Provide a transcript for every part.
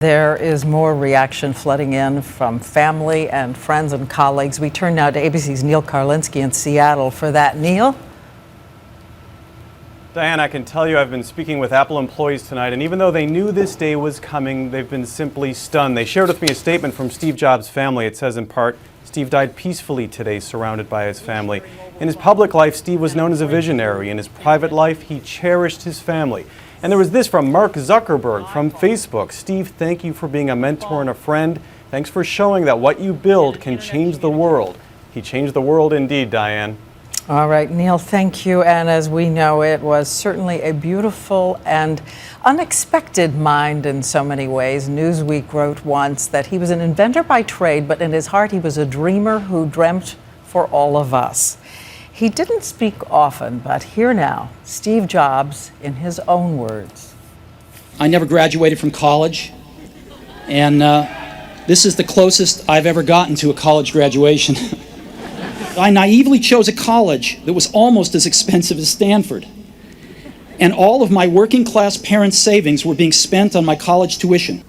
There is more reaction flooding in from family and friends and colleagues. We turn now to ABC's Neil Karlinski in Seattle for that. Neil? Diane, I can tell you I've been speaking with Apple employees tonight, and even though they knew this day was coming, they've been simply stunned. They shared with me a statement from Steve Jobs' family. It says in part, Steve died peacefully today, surrounded by his family. In his public life, Steve was known as a visionary. In his private life, he cherished his family. And there was this from Mark Zuckerberg from Facebook. Steve, thank you for being a mentor and a friend. Thanks for showing that what you build can change the world. He changed the world indeed, Diane. All right, Neil, thank you. And as we know, it was certainly a beautiful and unexpected mind in so many ways. Newsweek wrote once that he was an inventor by trade, but in his heart he was a dreamer who dreamt for all of us. He didn't speak often, but here now, Steve Jobs in his own words. I never graduated from college, and this is the closest I've ever gotten to a college graduation. I naively chose a college that was almost as expensive as Standford. And all of my working class parents' savings were being spent on my college tuition.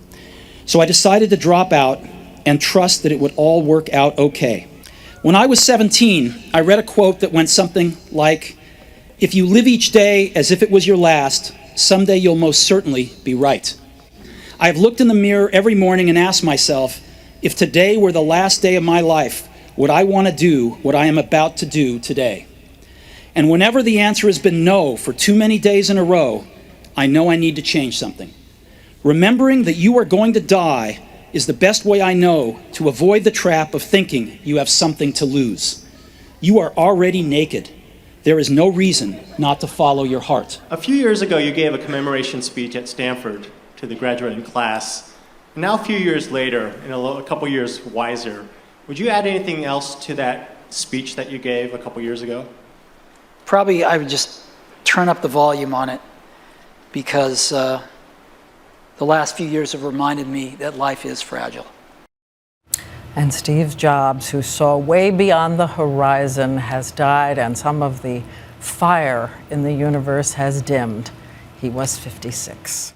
So I decided to drop out and trust that it would all work out okay. When I was 17, I read a quote that went something like, "If you live each day as if it was your last, someday you'll most certainly be right." I have looked in the mirror every morning and asked myself, if today were the last day of my life, would I want to do what I am about to do today? And whenever the answer has been no for too many days in a row, I know I need to change something. Remembering that you are going to die is the best way I know to avoid the trap of thinking you have something to lose. You are already naked. There is no reason not to follow your heart. A few years ago, you gave a commemoration speech at Stanford to the graduating class. Now, a few years later, and a couple years wiser, would you add anything else to that speech that you gave a couple years ago? Probably I would just turn up the volume on it, because the last few years have reminded me that life is fragile. And Steve Jobs, who saw way beyond the horizon, has died, and some of the fire in the universe has dimmed. He was 56.